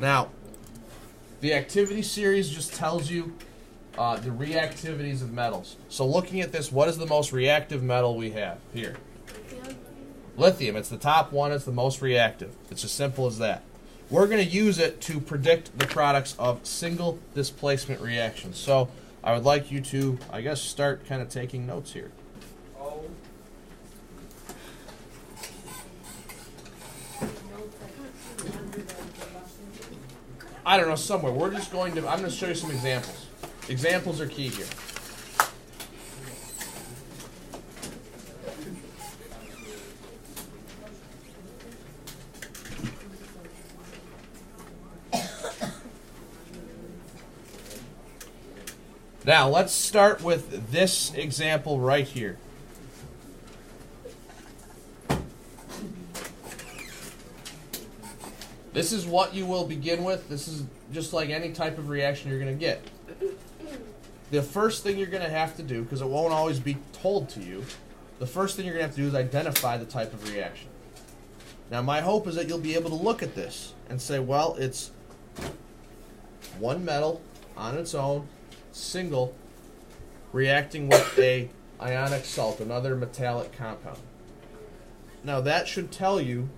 Now, the activity series just tells you the reactivities of metals. So looking at this, what is the most reactive metal we have here? Lithium. It's the top one. It's the most reactive. It's as simple as that. We're going to use it to predict the products of single displacement reactions. So I would like you to, I guess, start kind of taking notes here. I don't know, somewhere. We're just going to, I'm going to show you some examples. Examples are key here. Now, let's start with this example right here. This is what you will begin with. This is just like any type of reaction you're going to get. The first thing you're going to have to do, because it won't always be told to you, the first thing you're going to have to do is identify the type of reaction. Now, my hope is that you'll be able to look at this and say, well, it's one metal on its own, single, reacting with a ionic salt, another metallic compound. Now, that should tell you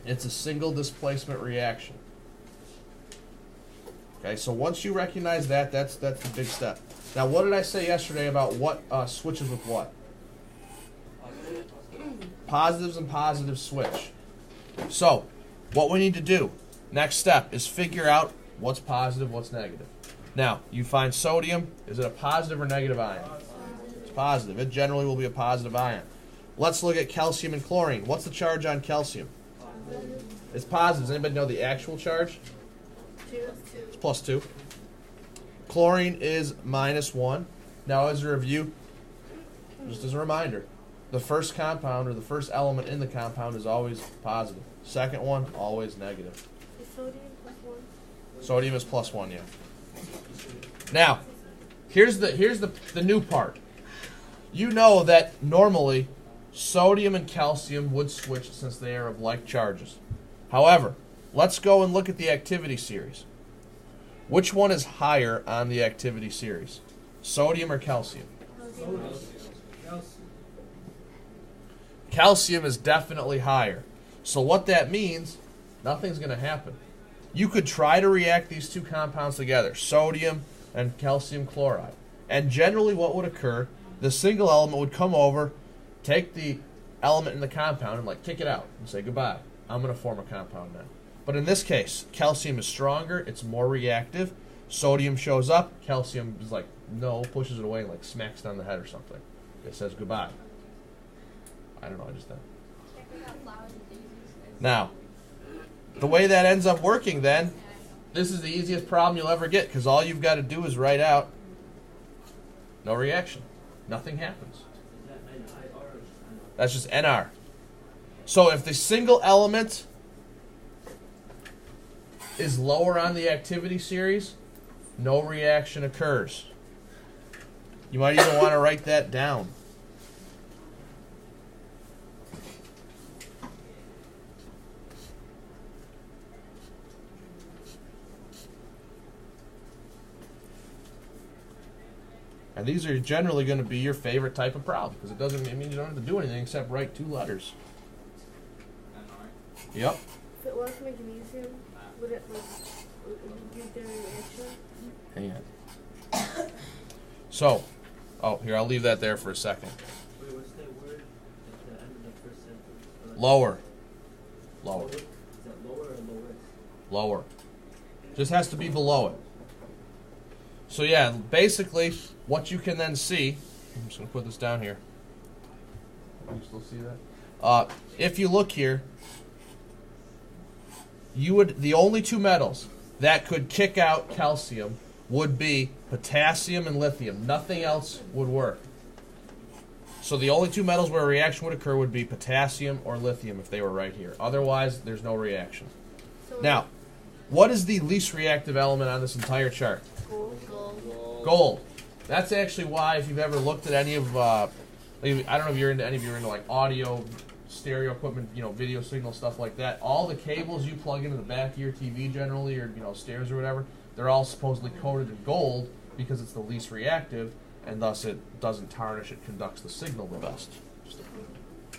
it's a single displacement reaction. Okay, so once you recognize that, that's the big step. Now, what did I say yesterday about what switches with what? Positives and positives switch. So, what we need to do, next step, is figure out what's positive, what's negative. Now, you find sodium, is it a positive or negative ion? It's positive. It generally will be a positive ion. Let's look at calcium and chlorine. What's the charge on calcium? It's positive. Does anybody know the actual charge? 2. It's +2. Chlorine is -1. Now, as a review, just as a reminder, the first compound or the first element in the compound is always positive. Second one, always negative. Is sodium +1? Sodium is +1, yeah. Now, here's the new part. You know that normally sodium and calcium would switch since they are of like charges. However, let's go and look at the activity series. Which one is higher on the activity series? Sodium or calcium? Calcium is definitely higher. So what that means, nothing's going to happen. You could try to react these two compounds together, sodium and calcium chloride. And generally what would occur, the single element would come over, take the element in the compound and like kick it out and say goodbye. I'm going to form a compound now. But in this case, calcium is stronger, it's more reactive. Sodium shows up, calcium is like, no, pushes it away and like smacks it on the head or something. It says goodbye. I don't know, I just did. Now, the way that ends up working then, this is the easiest problem you'll ever get because all you've got to do is write out no reaction. Nothing happens. That's just NR. So if the single element is lower on the activity series, no reaction occurs. You might even want to write that down. And these are generally going to be your favorite type of problem because it mean you don't have to do anything except write 2 letters. Yep. If it was magnesium, would it do the reaction? Hang on. So, here, I'll leave that there for a second. Wait, what's that word at the end of the first sentence? Lower. Lower. Is that lower or lowest? Lower. Just has to be below it. So yeah, basically, what you can then see, I'm just going to put this down here. Can you still see that? If you look here, the only 2 metals that could kick out calcium would be potassium and lithium. Nothing else would work. So the only 2 metals where a reaction would occur would be potassium or lithium if they were right here. Otherwise, there's no reaction. So Now, what is the least reactive element on this entire chart? Gold. That's actually why, if you've ever looked at any of, I don't know if you're into any of you are into like audio stereo equipment, video signal, stuff like that, all the cables you plug into the back of your TV generally, or stairs or whatever, they're all supposedly coated in gold because it's the least reactive, and thus it doesn't tarnish, it conducts the signal the best.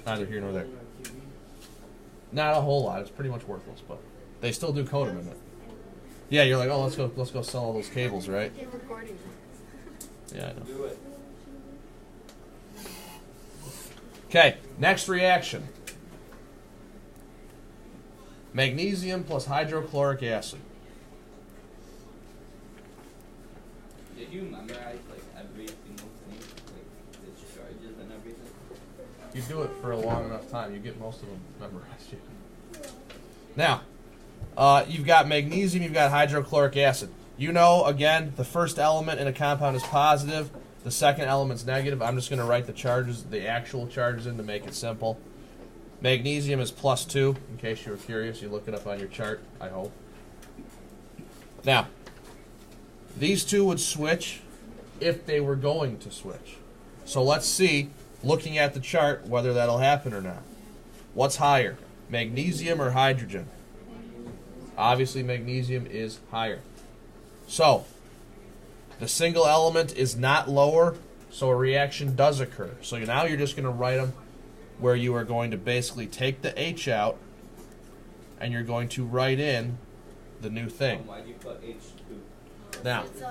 Neither here nor there. Not a whole lot, it's pretty much worthless, but they still do coat them in it. Yeah, you're like, oh, let's go sell all those cables, right? Yeah, I know. Do it. Okay, next reaction. Magnesium plus hydrochloric acid. Did you memorize like every single thing, like the charges and everything? You do it for a long enough time, you get most of them memorized. Yeah. Now, you've got magnesium, you've got hydrochloric acid. Again, the first element in a compound is positive, the second element's negative. I'm just going to write the charges, the actual charges in to make it simple. Magnesium is +2, in case you were curious. You look it up on your chart, I hope. Now, these two would switch if they were going to switch. So let's see, looking at the chart, whether that'll happen or not. What's higher, magnesium or hydrogen? Obviously, magnesium is higher. So, the single element is not lower, so a reaction does occur. So now you're just going to write them where you are going to basically take the H out, and you're going to write in the new thing. Why do you put H2? Now, It's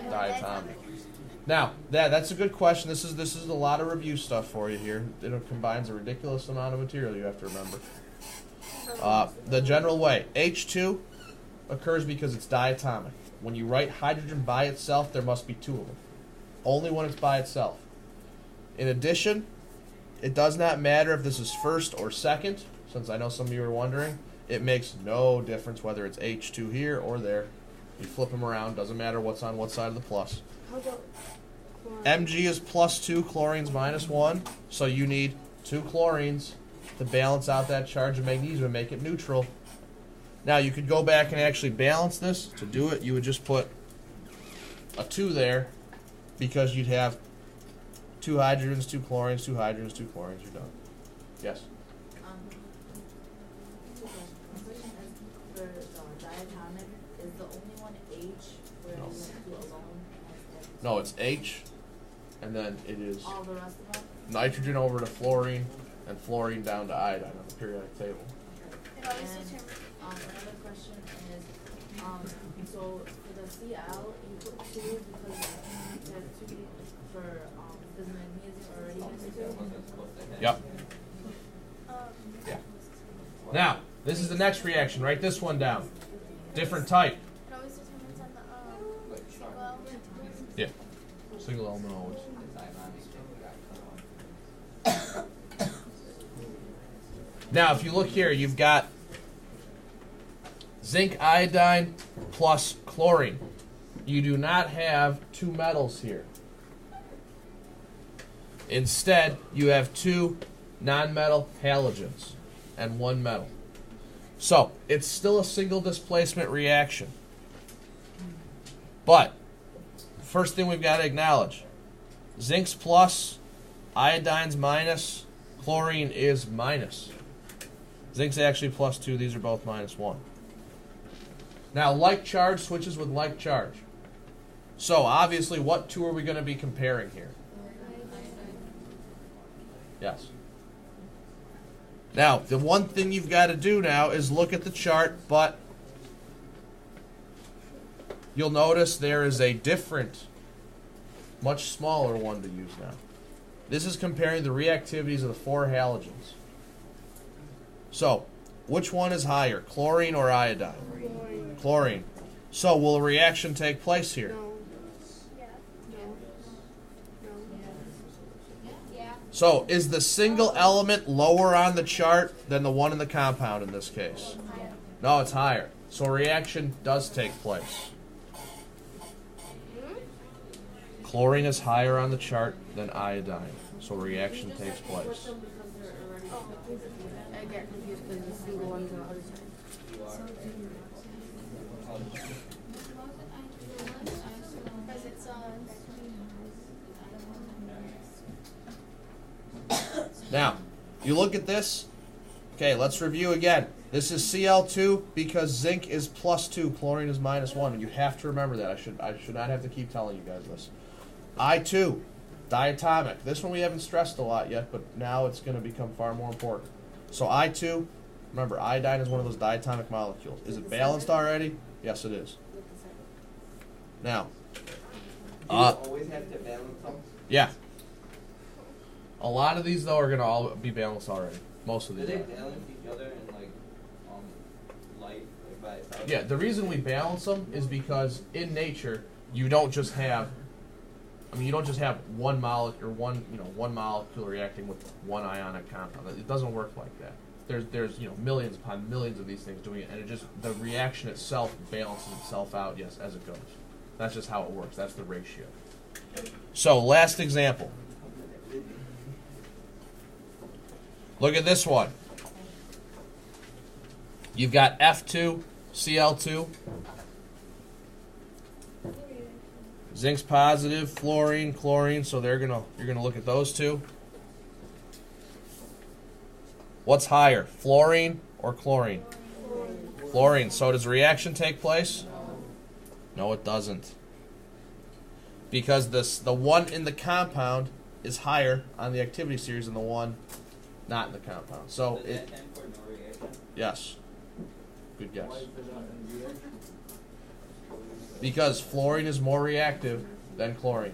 diatomic. Now, that's a good question. This is a lot of review stuff for you here. It combines a ridiculous amount of material you have to remember. The general way, H2 occurs because it's diatomic. When you write hydrogen by itself, there must be two of them. Only when it's by itself. In addition, it does not matter if this is first or second, since I know some of you are wondering. It makes no difference whether it's H2 here or there. You flip them around, doesn't matter what's on what side of the plus. How about Mg is +2, chlorine's -1, so you need 2 chlorines to balance out that charge of magnesium and make it neutral. Now you could go back and actually balance this. To do it, you would just put a 2 there, because you'd have 2 hydrogens, 2 chlorines, 2 hydrogens, 2 chlorines, you're done. Yes? The question is, for the diatomic, is the only one H, where No. you have 2 alone? No, it's H, and then it is All the rest of them? nitrogen over to fluorine, and fluorine down to iodine on the periodic table. it always And, determines? another question is, so for the Cl, you put 2 because you have 2 for, because magnesium already has 2? Yep. Um, Yeah. Now, this is the next reaction. Write this one down. Different type. it always determines on the single element. Yeah. Single element always. Now, if you look here, you've got zinc iodine plus chlorine. You do not have 2 metals here. Instead, you have 2 nonmetal halogens and 1 metal. So, it's still a single displacement reaction. But, first thing we've got to acknowledge, zinc's plus, iodine's minus, chlorine is minus. Zinc's actually +2, these are both -1. Now, like charge switches with like charge. So, obviously, what 2 are we going to be comparing here? Yes. Now, the one thing you've got to do now is look at the chart, but you'll notice there is a different, much smaller one to use now. This is comparing the reactivities of the 4 halogens. So, which one is higher, chlorine or iodine? Chlorine. Chlorine. So, will a reaction take place here? No. Yeah. No. No. Yeah. So, is the single element lower on the chart than the one in the compound in this case? No, it's higher. So, a reaction does take place. Chlorine is higher on the chart than iodine. So, a reaction takes place. I get confused because the single ones on the other side. Because it's Now, you look at this. Okay, let's review again. This is Cl2 because zinc is +2, chlorine is -1, and you have to remember that. I should not have to keep telling you guys this. I2, diatomic. This one we haven't stressed a lot yet, but now it's going to become far more important. So I2, remember, iodine is one of those diatomic molecules. Is it balanced already? Yes, it is. Now, Do you always have to balance them? yeah. A lot of these, though, are going to all be balanced already. Most of Do these they are. balance each other in like light, like by itself? Yeah, the reason we balance them is because in nature, you don't just have one molecule or one molecule reacting with one ionic compound. It doesn't work like that. There's millions upon millions of these things doing it, and the reaction itself balances itself out, yes, as it goes. That's just how it works. That's the ratio. So, last example. Look at this one. You've got F2, Cl2. Zinc's positive, fluorine, chlorine, so you're gonna look at those two. What's higher, fluorine or chlorine? Fluorine. So does a reaction take place? No, it doesn't. Because the one in the compound is higher on the activity series than the one not in the compound. So Does that stand for no reaction? yes. Good guess. Why is it not in reaction? Because fluorine is more reactive than chlorine.